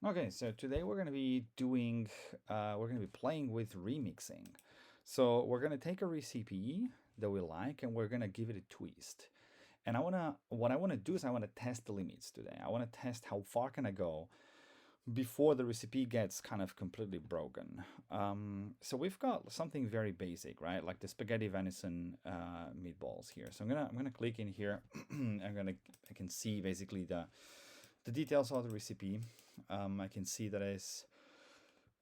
Okay, so today we're going to be playing with remixing. So we're going to take a recipe that we like and we're going to give it a twist. And what I want to do is I want to test the limits today. I want to test how far can I go before the recipe gets kind of completely broken. So we've got something very basic, right? Like the spaghetti venison meatballs here. So I'm gonna click in here. I can see basically the details of the recipe. I can see that is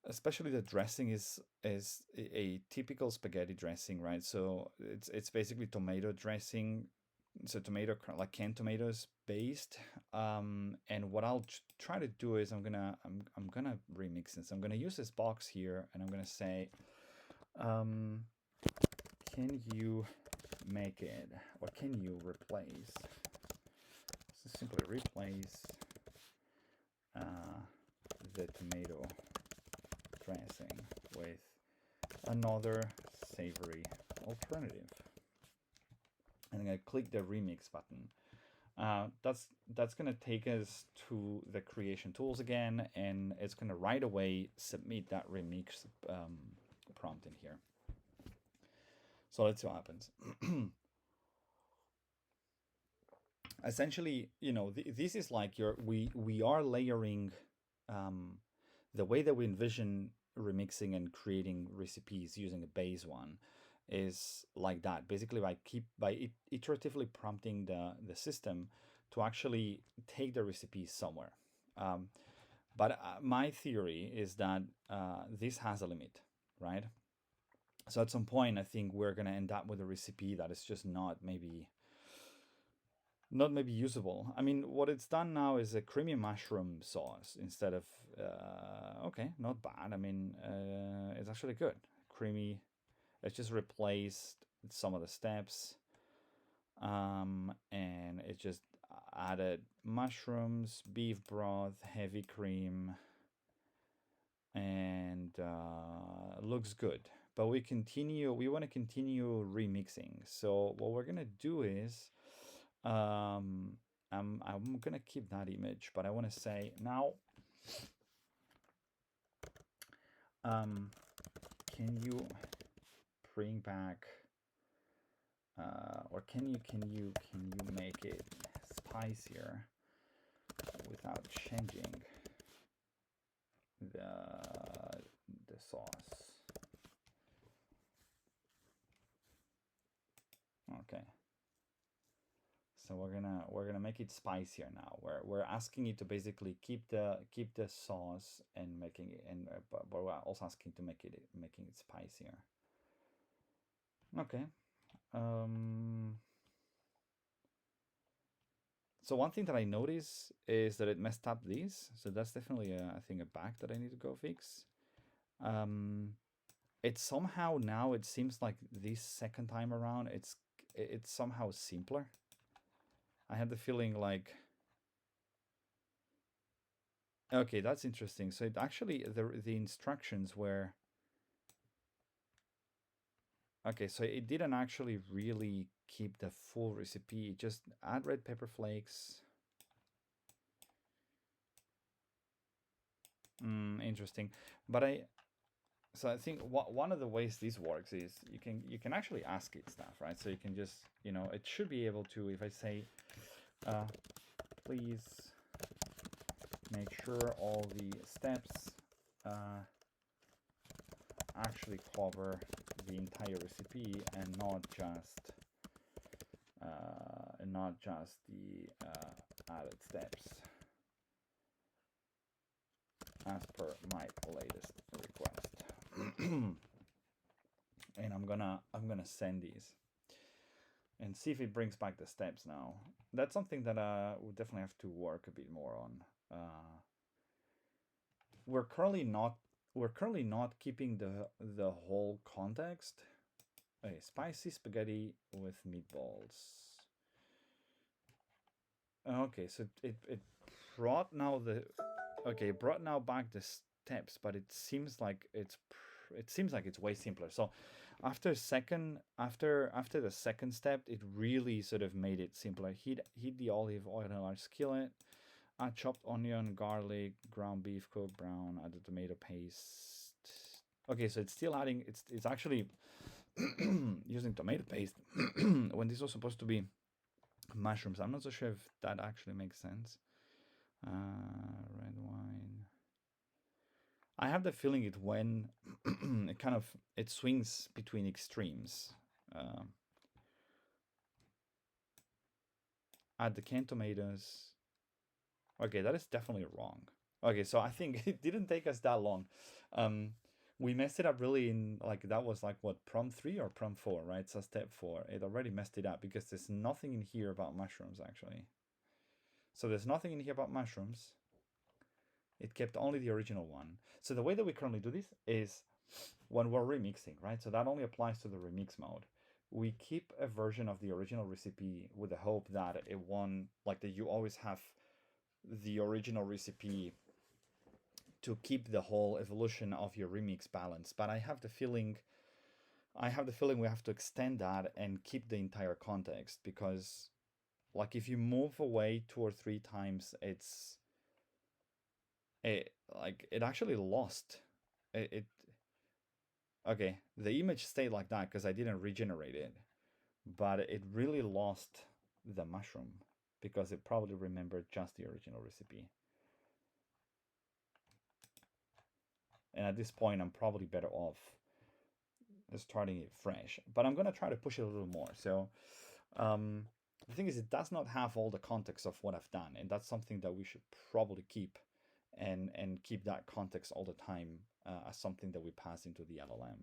especially the dressing is a typical spaghetti dressing, right? So it's basically tomato dressing, so tomato like canned tomatoes based. And what I'll try to do is I'm gonna remix this. I'm gonna use this box here, and I'm gonna say, um, can you make it, or can you replace? So simply replace uh, the tomato dressing with another savory alternative. And I'm gonna click the remix button. That's gonna take us to the creation tools again, and it's gonna right away submit that remix prompt in here. So let's see what happens. Essentially, this is like we are layering um, the way that we envision remixing and creating recipes using a base one is like that. Basically, by iteratively prompting the system to actually take the recipe somewhere. Um, but my theory is that this has a limit, right? So at some point, I think we're gonna end up with a recipe that is just not maybe usable. I mean, what it's done now is a creamy mushroom sauce instead of okay, not bad. I mean, it's actually good. Creamy. It's just replaced some of the steps, and it just added mushrooms, beef broth, heavy cream, and looks good. But we want to continue remixing. So what we're gonna do is, um, I'm gonna keep that image, but I want to say now, um, can you bring back, or can you make it spicier without changing the sauce? Okay. So we're gonna make it spicier now. We're asking it to basically keep the sauce and making it, and but we're also asking to making it spicier. Okay. Um. So one thing that I notice is that it messed up these. So that's definitely I think a bug that I need to go fix. Um. It somehow now it seems like this second time around it's somehow simpler. I had the feeling like, okay, that's interesting. So it actually the instructions were okay. So it didn't actually really keep the full recipe. It just add red pepper flakes. Interesting. But I think one of the ways this works is you can actually ask it stuff, right? So you can just it should be able to, if I say, please make sure all the steps actually cover the entire recipe and not just the added steps as per my latest request. And I'm gonna send these and see if it brings back the steps now. That's something that we'll definitely have to work a bit more on. We're currently not keeping the whole context. Okay, spicy spaghetti with meatballs. Okay, so it brought now the okay, it brought now back the steps, but it seems like it's way simpler. So after the second step, it really sort of made it simpler. Heat the olive oil in a large skillet. Add chopped onion, garlic, ground beef, cooked brown, add the tomato paste. Okay, so it's still adding, it's actually using tomato paste when this was supposed to be mushrooms. I'm not so sure if that actually makes sense. Red wine. I have the feeling it when it kind of it swings between extremes. Add the canned tomatoes. Okay, that is definitely wrong. Okay, so I think it didn't take us that long. We messed it up really in like that was like what prompt 3 or prompt 4, right? So step 4. It already messed it up because there's nothing in here about mushrooms actually. So there's nothing in here about mushrooms. It kept only the original one. So the way that we currently do this is when we're remixing, right? So that only applies to the remix mode. We keep a version of the original recipe with the hope that it won't, like that you always have the original recipe to keep the whole evolution of your remix balance. But I have the feeling we have to extend that and keep the entire context because like if you move away 2 or 3 times, it actually lost it. Okay, the image stayed like that because I didn't regenerate it, but it really lost the mushroom because it probably remembered just the original recipe. And at this point, I'm probably better off starting it fresh. But I'm gonna try to push it a little more. So the thing is, it does not have all the context of what I've done, and that's something that we should probably keep, and keep that context all the time as something that we pass into the LLM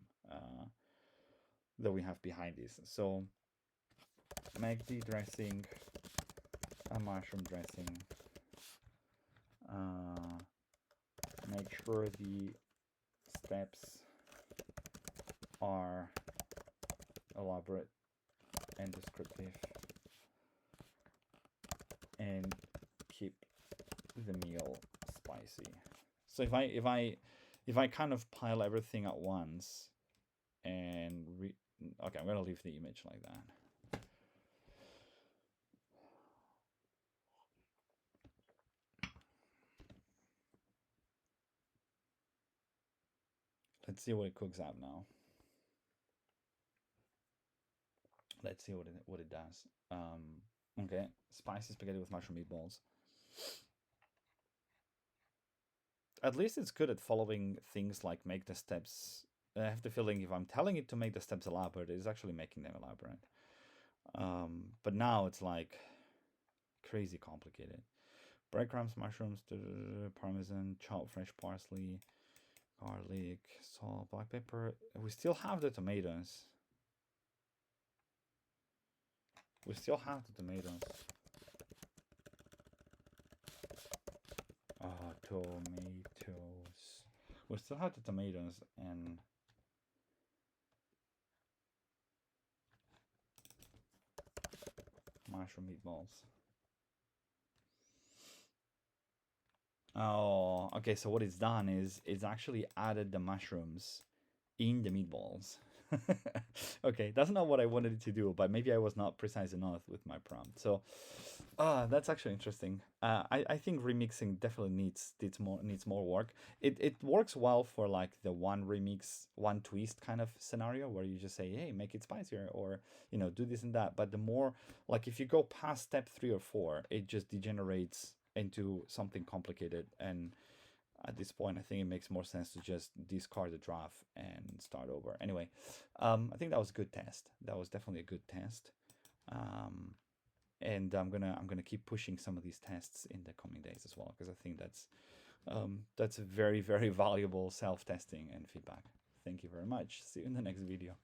that we have behind this. So make the dressing a mushroom dressing. Make sure the steps are elaborate and descriptive, and keep the meal spicy. So if I kind of pile everything at once and okay, I'm gonna leave the image like that. Let's see what it cooks out now. Let's see what it does. Okay, spicy spaghetti with mushroom meatballs. At least it's good at following things like make the steps. I have the feeling if I'm telling it to make the steps elaborate, it's actually making them elaborate. But now it's like crazy complicated. Breadcrumbs, mushrooms, parmesan, chopped fresh parsley, garlic, salt, black pepper. We still have the tomatoes. We still have the tomatoes. Tomatoes. We still have the tomatoes and mushroom meatballs. Oh, okay. So what it's done is it's actually added the mushrooms in the meatballs. Okay, that's not what I wanted it to do, but maybe I was not precise enough with my prompt. So, that's actually interesting. I think remixing definitely needs more work. It works well for like the one remix, one twist kind of scenario where you just say, hey, make it spicier, or do this and that. But the more like if you go past step 3 or 4, it just degenerates into something complicated, and at this point, I think it makes more sense to just discard the draft and start over. Anyway, I think that was a good test. That was definitely a good test, and I'm gonna keep pushing some of these tests in the coming days as well, because I think that's very very valuable self testing and feedback. Thank you very much. See you in the next video.